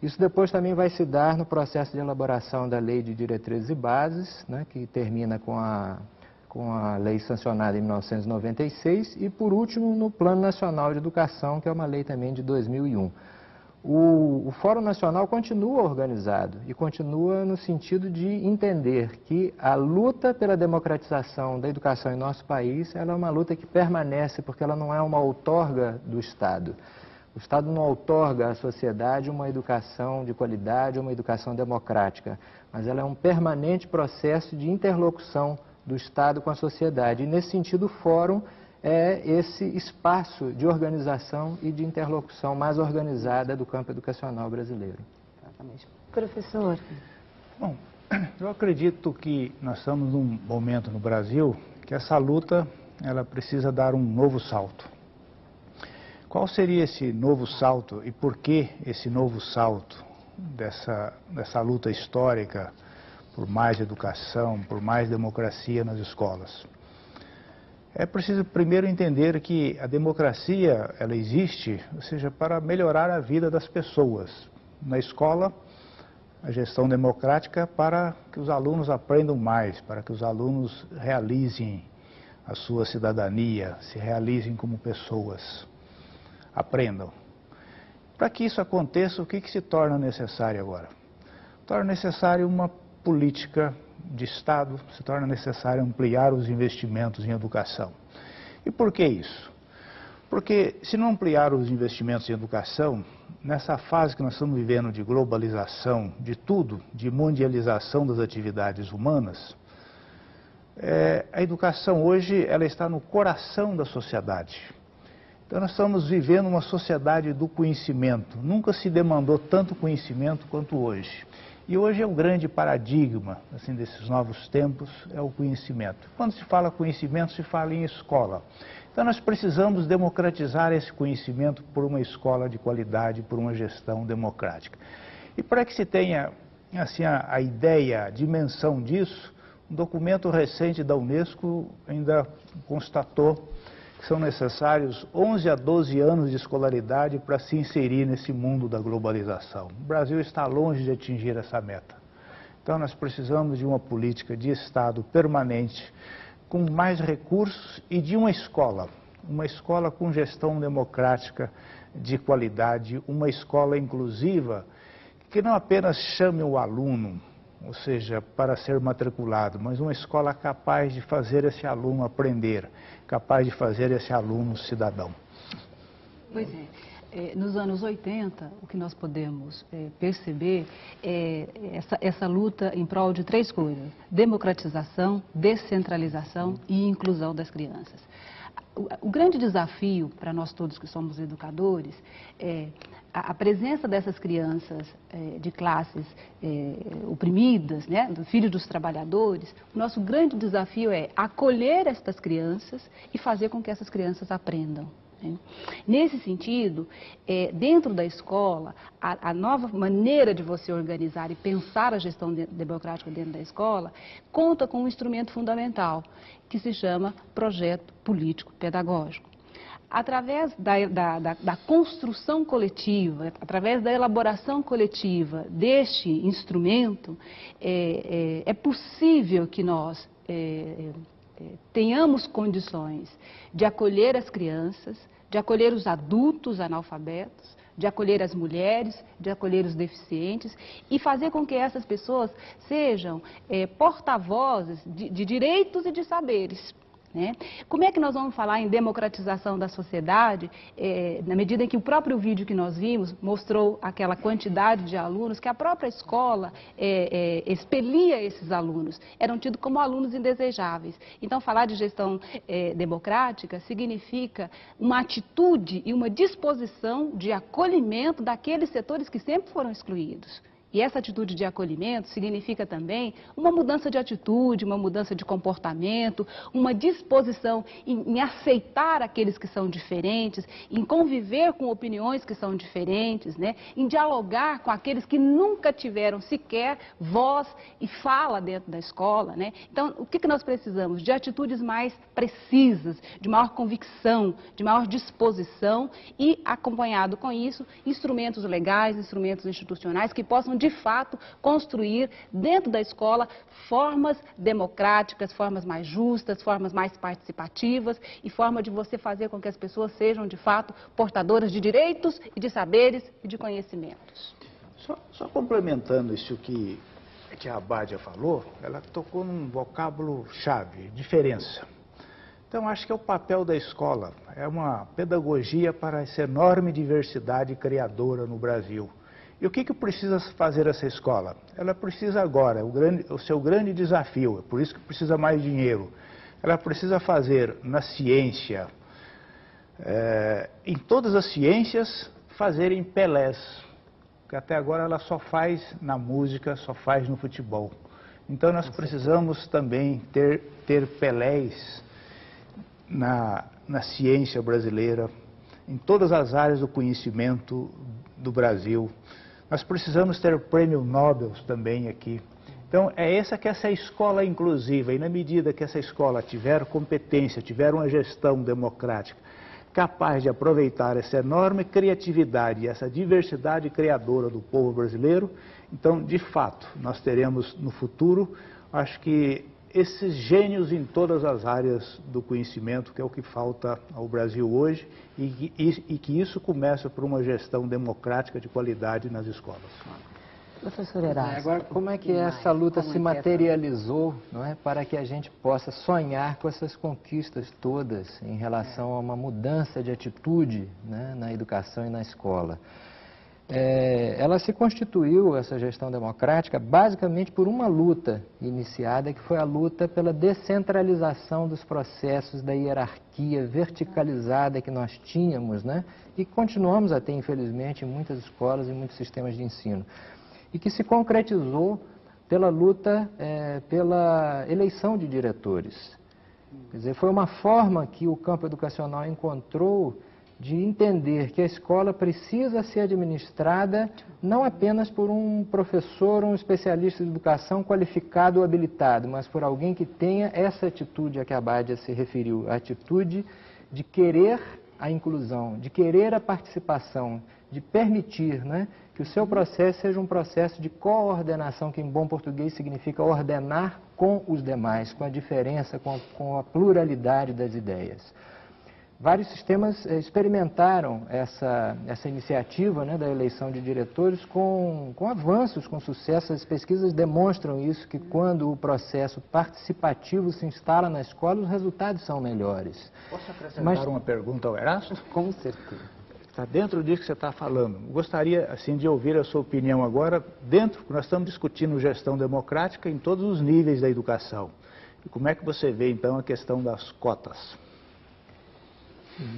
Isso depois também vai se dar no processo de elaboração da Lei de Diretrizes e Bases, né, que termina com a lei sancionada em 1996, e por último no Plano Nacional de Educação, que é uma lei também de 2001. O Fórum Nacional continua organizado e continua no sentido de entender que a luta pela democratização da educação em nosso país, ela é uma luta que permanece, porque ela não é uma outorga do Estado. O Estado não outorga à sociedade uma educação de qualidade, uma educação democrática, mas ela é um permanente processo de interlocução do Estado com a sociedade. E nesse sentido, o Fórum é esse espaço de organização e de interlocução mais organizada do campo educacional brasileiro. Exatamente. Professor? Bom, eu acredito que nós estamos num momento no Brasil que essa luta ela precisa dar um novo salto. Qual seria esse novo salto e por que esse novo salto dessa luta histórica por mais educação, por mais democracia nas escolas? É preciso primeiro entender que a democracia, ela existe, ou seja, para melhorar a vida das pessoas. Na escola, a gestão democrática para que os alunos aprendam mais, para que os alunos realizem a sua cidadania, se realizem como pessoas, aprendam. Para que isso aconteça, o que se torna necessário agora? Torna necessário uma política de Estado, se torna necessário ampliar os investimentos em educação. E por que isso? Porque se não ampliar os investimentos em educação, nessa fase que nós estamos vivendo de globalização de tudo, de mundialização das atividades humanas, a educação hoje ela está no coração da sociedade. Então nós estamos vivendo uma sociedade do conhecimento. Nunca se demandou tanto conhecimento quanto hoje. E hoje é o grande paradigma assim, desses novos tempos, é o conhecimento. Quando se fala conhecimento, se fala em escola. Então nós precisamos democratizar esse conhecimento por uma escola de qualidade, por uma gestão democrática. E para que se tenha assim, a ideia, a dimensão disso, um documento recente da Unesco ainda constatou que são necessários 11 a 12 anos de escolaridade para se inserir nesse mundo da globalização. O Brasil está longe de atingir essa meta. Então nós precisamos de uma política de Estado permanente, com mais recursos e de uma escola com gestão democrática de qualidade, uma escola inclusiva, que não apenas chame o aluno, ou seja, para ser matriculado, mas uma escola capaz de fazer esse aluno aprender, capaz de fazer esse aluno cidadão. Pois é. Nos anos 80, o que nós podemos perceber é essa luta em prol de três coisas: democratização, descentralização e inclusão das crianças. O grande desafio para nós todos que somos educadores é a presença dessas crianças de classes oprimidas, né, do filho dos trabalhadores. O nosso grande desafio é acolher estas crianças e fazer com que essas crianças aprendam. Nesse sentido, dentro da escola, a nova maneira de você organizar e pensar a gestão democrática dentro da escola conta com um instrumento fundamental, que se chama projeto político pedagógico. Através da construção coletiva, através da elaboração coletiva deste instrumento, é possível que nós tenhamos condições de acolher as crianças, de acolher os adultos analfabetos, de acolher as mulheres, de acolher os deficientes e fazer com que essas pessoas sejam porta-vozes de direitos e de saberes. Né? Como é que nós vamos falar em democratização da sociedade, na medida em que o próprio vídeo que nós vimos mostrou aquela quantidade de alunos que a própria escola expelia esses alunos, eram tidos como alunos indesejáveis. Então, falar de gestão democrática significa uma atitude e uma disposição de acolhimento daqueles setores que sempre foram excluídos. E essa atitude de acolhimento significa também uma mudança de atitude, uma mudança de comportamento, uma disposição em aceitar aqueles que são diferentes, em conviver com opiniões que são diferentes, né? Em dialogar com aqueles que nunca tiveram sequer voz e fala dentro da escola, né? Então, o que nós precisamos? De atitudes mais precisas, de maior convicção, de maior disposição e, acompanhado com isso, instrumentos legais, instrumentos institucionais que possam de fato, construir dentro da escola formas democráticas, formas mais justas, formas mais participativas e forma de você fazer com que as pessoas sejam, de fato, portadoras de direitos e de saberes e de conhecimentos. Só complementando isso que a Abádia falou, ela tocou num vocábulo-chave, diferença. Então, acho que é o papel da escola, é uma pedagogia para essa enorme diversidade criadora no Brasil. E o que precisa fazer essa escola? Ela precisa agora, o seu grande desafio, é por isso que precisa mais dinheiro, ela precisa fazer na ciência, em todas as ciências, fazerem Pelés, que até agora ela só faz na música, só faz no futebol. Então nós precisamos também ter Pelés na ciência brasileira, em todas as áreas do conhecimento do Brasil. Nós precisamos ter prêmio Nobel também aqui. Então, que essa escola inclusiva, e na medida que essa escola tiver competência, tiver uma gestão democrática, capaz de aproveitar essa enorme criatividade e essa diversidade criadora do povo brasileiro, então, de fato, nós teremos no futuro, acho que esses gênios em todas as áreas do conhecimento, que é o que falta ao Brasil hoje, e que isso começa por uma gestão democrática de qualidade nas escolas. Professor Erasmo. Agora, como é que essa luta se materializou, não é, para que a gente possa sonhar com essas conquistas todas em relação a uma mudança de atitude, né, na educação e na escola? Ela se constituiu, essa gestão democrática, basicamente por uma luta iniciada, que foi a luta pela descentralização dos processos da hierarquia verticalizada que nós tínhamos, né, e continuamos a ter, infelizmente, em muitas escolas e muitos sistemas de ensino, e que se concretizou pela luta pela eleição de diretores. Quer dizer, foi uma forma que o campo educacional encontrou de entender que a escola precisa ser administrada não apenas por um professor, um especialista de educação qualificado ou habilitado, mas por alguém que tenha essa atitude a que a Abádia se referiu, a atitude de querer a inclusão, de querer a participação, de permitir, né, que o seu processo seja um processo de coordenação, que em bom português significa ordenar com os demais, com a diferença, com a pluralidade das ideias. Vários sistemas experimentaram essa iniciativa, né, da eleição de diretores com avanços, com sucesso. As pesquisas demonstram isso, que quando o processo participativo se instala na escola, os resultados são melhores. Posso acrescentar uma pergunta ao Erasto? Com certeza. Está dentro disso que você está falando. Gostaria, assim, de ouvir a sua opinião agora, nós estamos discutindo gestão democrática em todos os níveis da educação. E como é que você vê, então, a questão das cotas?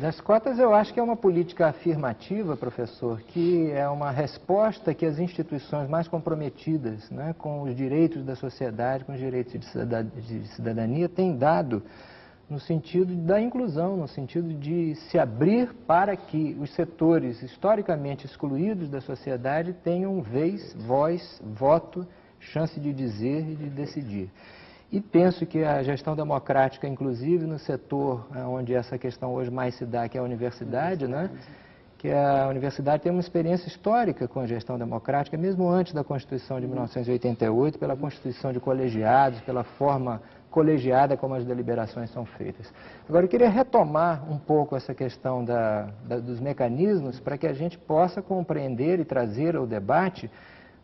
Das cotas, eu acho que é uma política afirmativa, professor, que é uma resposta que as instituições mais comprometidas, né, com os direitos da sociedade, com os direitos de cidadania, têm dado no sentido da inclusão, no sentido de se abrir para que os setores historicamente excluídos da sociedade tenham vez, voz, voto, chance de dizer e de decidir. E penso que a gestão democrática, inclusive no setor onde essa questão hoje mais se dá, que é a universidade, né? Que a universidade tem uma experiência histórica com a gestão democrática, mesmo antes da Constituição de 1988, pela constituição de colegiados, pela forma colegiada como as deliberações são feitas. Agora, eu queria retomar um pouco essa questão dos mecanismos para que a gente possa compreender e trazer ao debate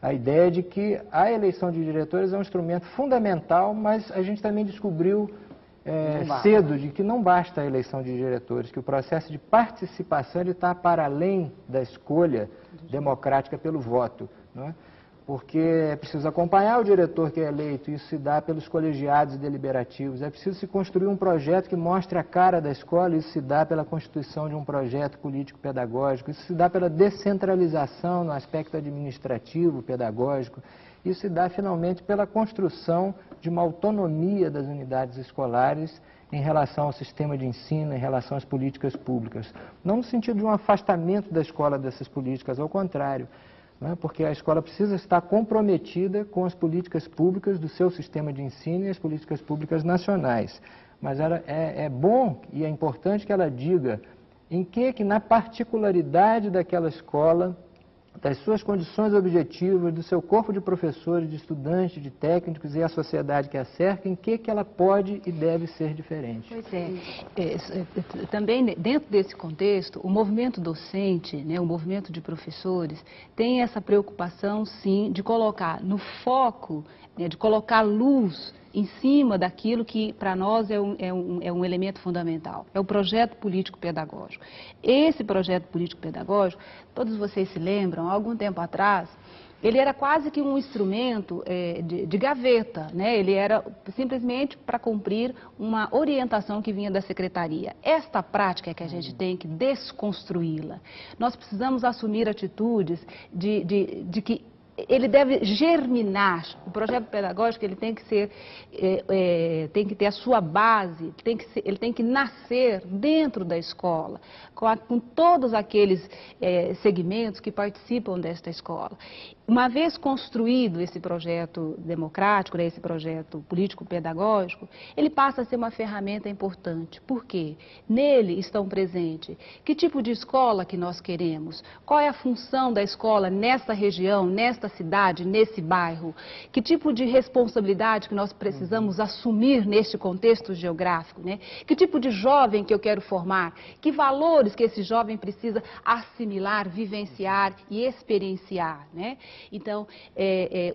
a ideia de que a eleição de diretores é um instrumento fundamental, mas a gente também descobriu cedo de que não basta a eleição de diretores, que o processo de participação está para além da escolha democrática pelo voto, não é? Porque é preciso acompanhar o diretor que é eleito, isso se dá pelos colegiados deliberativos, é preciso se construir um projeto que mostre a cara da escola, isso se dá pela constituição de um projeto político-pedagógico, isso se dá pela descentralização no aspecto administrativo, pedagógico, isso se dá finalmente pela construção de uma autonomia das unidades escolares em relação ao sistema de ensino, em relação às políticas públicas. Não no sentido de um afastamento da escola dessas políticas, ao contrário, porque a escola precisa estar comprometida com as políticas públicas do seu sistema de ensino e as políticas públicas nacionais. Mas é bom e é importante que ela diga em que na particularidade daquela escola, das suas condições objetivas, do seu corpo de professores, de estudantes, de técnicos e a sociedade que a cerca, em que ela pode e deve ser diferente. Pois é. Também dentro desse contexto, o movimento docente, né, o movimento de professores, tem essa preocupação, sim, de colocar no foco, né, de colocar luz em cima daquilo que para nós é um elemento fundamental, é o projeto político-pedagógico. Esse projeto político-pedagógico, todos vocês se lembram, há algum tempo atrás, ele era quase que um instrumento de gaveta, né? Ele era simplesmente para cumprir uma orientação que vinha da secretaria. Esta prática é que a gente tem que desconstruí-la. Nós precisamos assumir atitudes de que ele deve germinar. O projeto pedagógico ele tem que ser, tem que ter a sua base, ele tem que nascer dentro da escola, com todos aqueles segmentos que participam desta escola. Uma vez construído esse projeto democrático, né, esse projeto político-pedagógico, ele passa a ser uma ferramenta importante. Por quê? Nele estão presentes que tipo de escola que nós queremos, qual é a função da escola nessa região, nesta cidade, nesse bairro, que tipo de responsabilidade que nós precisamos assumir neste contexto geográfico, né? Que tipo de jovem que eu quero formar, que valores que esse jovem precisa assimilar, vivenciar e experienciar, né? Então,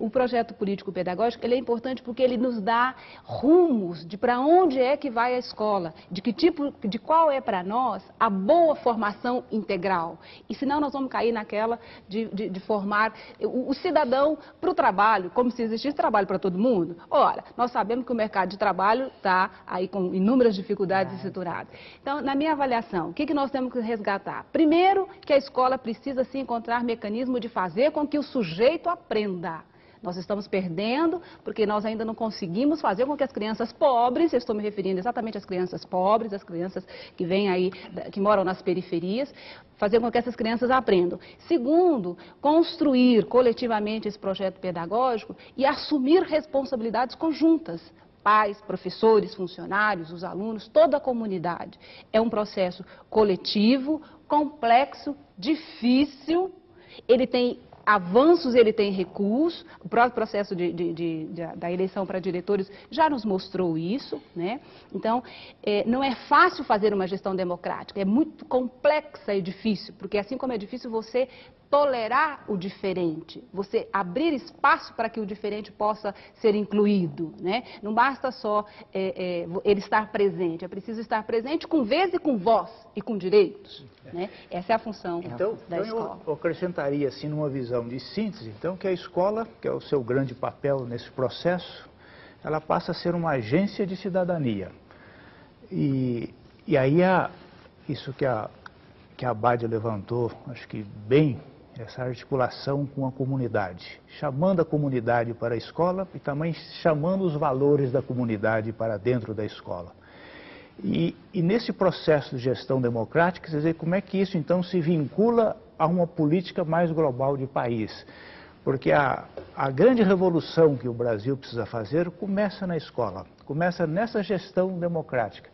o projeto político-pedagógico ele é importante porque ele nos dá rumos de para onde é que vai a escola, de qual é para nós a boa formação integral. E senão nós vamos cair naquela de formar o cidadão para o trabalho, como se existisse trabalho para todo mundo. Ora, nós sabemos que o mercado de trabalho está aí com inúmeras dificuldades estruturadas. Então, na minha avaliação, o que nós temos que resgatar? Primeiro, que a escola precisa se encontrar mecanismo de fazer com que o sujeito aprenda. Nós estamos perdendo porque nós ainda não conseguimos fazer com que as crianças pobres, eu estou me referindo exatamente às crianças pobres, às crianças que vêm aí, que moram nas periferias, fazer com que essas crianças aprendam. Segundo, construir coletivamente esse projeto pedagógico e assumir responsabilidades conjuntas. Pais, professores, funcionários, os alunos, toda a comunidade. É um processo coletivo, complexo, difícil, ele tem avanços, ele tem recuos. O próprio processo da eleição para diretores já nos mostrou isso, né? Então, não é fácil fazer uma gestão democrática, é muito complexa e difícil, porque assim como é difícil você tolerar o diferente, você abrir espaço para que o diferente possa ser incluído, né? Não basta só ele estar presente, é preciso estar presente com vez e com voz e com direitos, né? Essa é a função da escola. Eu acrescentaria assim numa visão de síntese, então, que a escola, que é o seu grande papel nesse processo, ela passa a ser uma agência de cidadania. E aí isso que a Abade levantou, acho que bem, essa articulação com a comunidade, chamando a comunidade para a escola e também chamando os valores da comunidade para dentro da escola. E nesse processo de gestão democrática, quer dizer, como é que isso então se vincula a uma política mais global de país? Porque a grande revolução que o Brasil precisa fazer começa na escola, começa nessa gestão democrática,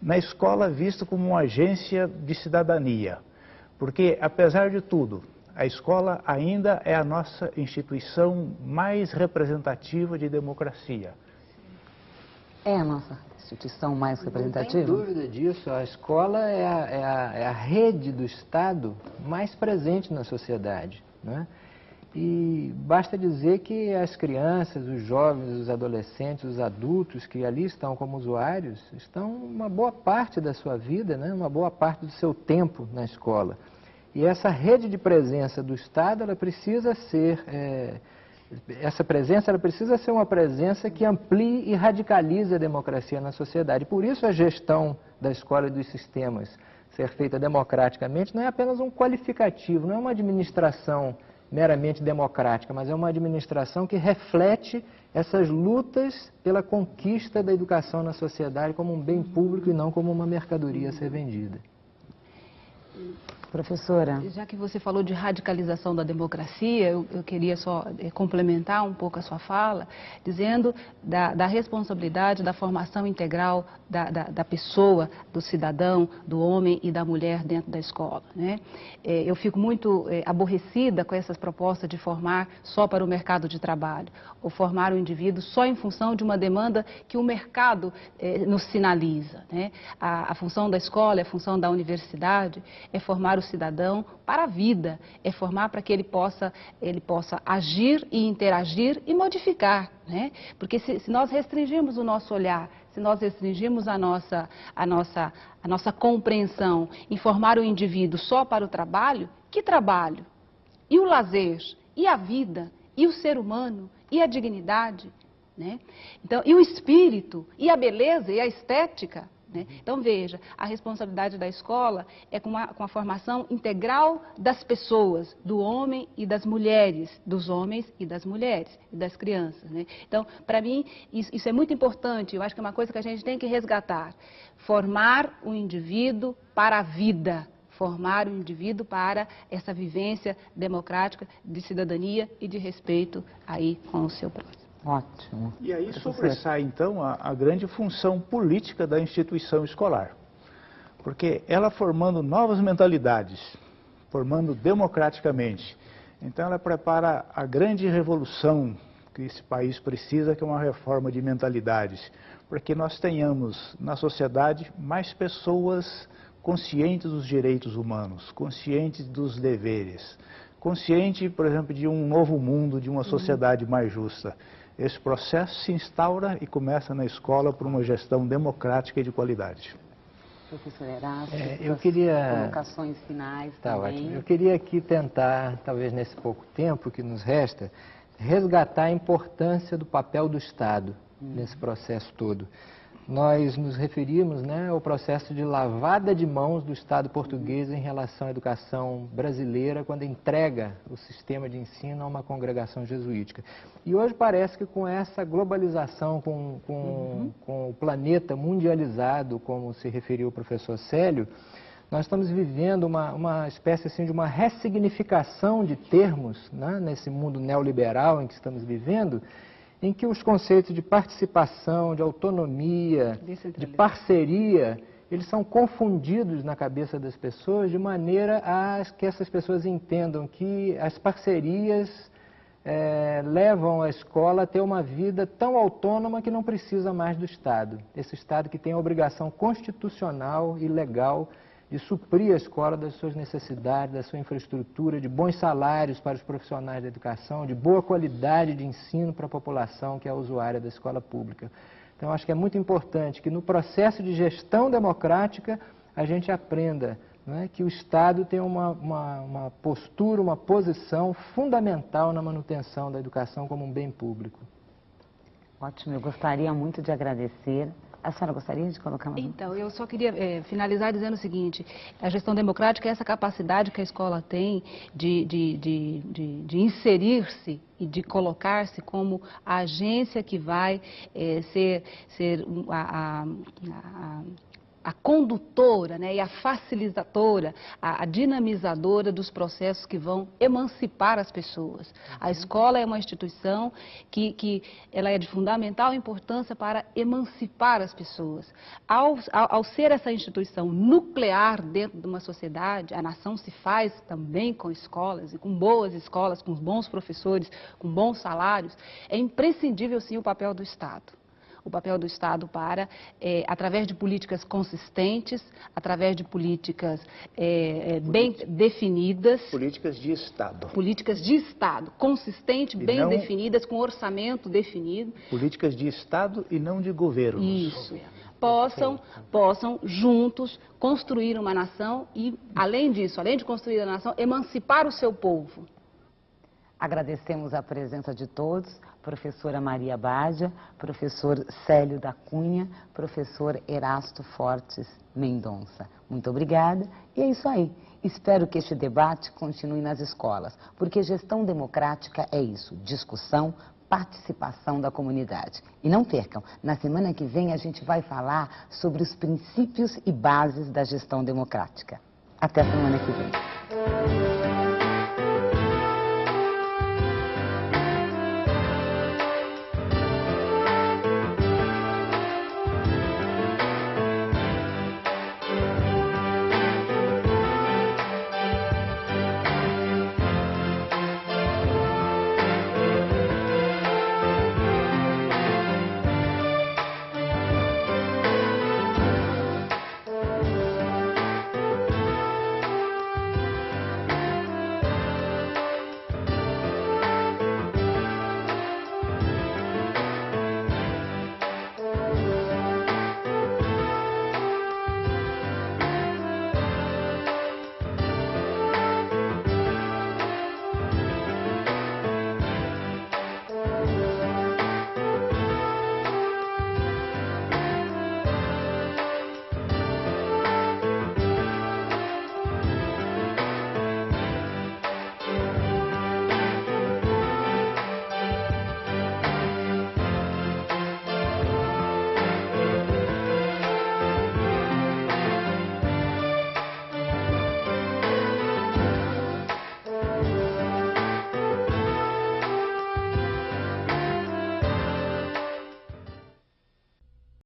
na escola vista como uma agência de cidadania, porque apesar de tudo, a escola ainda é a nossa instituição mais representativa de democracia. É a nossa instituição mais representativa? Não tem dúvida disso. A escola é a rede do Estado mais presente na sociedade, né? E basta dizer que as crianças, os jovens, os adolescentes, os adultos que ali estão como usuários, estão uma boa parte da sua vida, né? Uma boa parte do seu tempo na escola. E essa rede de presença do Estado, ela precisa ser... essa presença ela precisa ser uma presença que amplie e radicalize a democracia na sociedade. Por isso a gestão da escola e dos sistemas ser feita democraticamente não é apenas um qualificativo, não é uma administração meramente democrática, mas é uma administração que reflete essas lutas pela conquista da educação na sociedade como um bem público e não como uma mercadoria a ser vendida. Professora. Já que você falou de radicalização da democracia, eu queria só complementar um pouco a sua fala, dizendo da responsabilidade da formação integral da pessoa, do cidadão, do homem e da mulher dentro da escola, né? Eu fico muito aborrecida com essas propostas de formar só para o mercado de trabalho, ou formar o indivíduo só em função de uma demanda que o mercado nos sinaliza, né? A função da escola, a função da universidade é formar o cidadão para a vida, é formar para que ele possa agir e interagir e modificar, né? Porque se nós restringirmos o nosso olhar, se nós restringirmos a nossa compreensão em formar o indivíduo só para o trabalho, que trabalho? E o lazer? E a vida? E o ser humano? E a dignidade? Né? Então, e o espírito? E a beleza? E a estética? Né? Então, veja, a responsabilidade da escola é com a formação integral das pessoas, do homem e das mulheres, dos homens e das mulheres, e das crianças. Né? Então, para mim, isso é muito importante, eu acho que é uma coisa que a gente tem que resgatar. Formar o indivíduo para a vida, formar o indivíduo para essa vivência democrática de cidadania e de respeito aí com o seu próximo. Ótimo. E aí sobressai, então, a grande função política da instituição escolar. Porque ela formando novas mentalidades, formando democraticamente, então ela prepara a grande revolução que esse país precisa, que é uma reforma de mentalidades. Porque nós tenhamos na sociedade mais pessoas conscientes dos direitos humanos, conscientes dos deveres, consciente, por exemplo, de um novo mundo, de uma sociedade mais justa. Esse processo se instaura e começa na escola por uma gestão democrática e de qualidade. Professor Erasto, eu queria... colocações finais também. Ótimo. Eu queria aqui tentar, talvez nesse pouco tempo que nos resta, resgatar a importância do papel do Estado nesse processo todo. Nós nos referimos, né, ao processo de lavada de mãos do Estado português em relação à educação brasileira, quando entrega o sistema de ensino a uma congregação jesuítica. E hoje parece que com essa globalização, com o planeta mundializado, como se referiu o professor Célio, nós estamos vivendo uma espécie assim, de uma ressignificação de termos, né, nesse mundo neoliberal em que estamos vivendo, em que os conceitos de participação, de autonomia, de parceria, eles são confundidos na cabeça das pessoas de maneira a que essas pessoas entendam que as parcerias levam a escola a ter uma vida tão autônoma que não precisa mais do Estado. Esse Estado que tem a obrigação constitucional e legal de suprir a escola das suas necessidades, da sua infraestrutura, de bons salários para os profissionais da educação, de boa qualidade de ensino para a população que é a usuária da escola pública. Então, acho que é muito importante que no processo de gestão democrática a gente aprenda, né, que o Estado tem uma postura, uma posição fundamental na manutenção da educação como um bem público. Ótimo, eu gostaria muito de agradecer. A senhora gostaria de colocar uma... Então, eu só queria finalizar dizendo o seguinte, a gestão democrática é essa capacidade que a escola tem de inserir-se e de colocar-se como a agência que vai ser a condutora, né, e a facilitadora, a dinamizadora dos processos que vão emancipar as pessoas. A escola é uma instituição que ela é de fundamental importância para emancipar as pessoas. Ao ser essa instituição nuclear dentro de uma sociedade, a nação se faz também com escolas, e com boas escolas, com bons professores, com bons salários, é imprescindível sim o papel do Estado. o papel do Estado para, através de políticas consistentes, através de políticas bem definidas. Políticas de Estado. Políticas de Estado, consistentes, bem definidas, com orçamento definido. Políticas de Estado e não de governos. Isso. Possam juntos construir uma nação e, além disso, além de construir a nação, emancipar o seu povo. Agradecemos a presença de todos, professora Maria Badia, professor Célio da Cunha, professor Erasto Fortes Mendonça. Muito obrigada e é isso aí. Espero que este debate continue nas escolas, porque gestão democrática é isso, discussão, participação da comunidade. E não percam, na semana que vem a gente vai falar sobre os princípios e bases da gestão democrática. Até a semana que vem.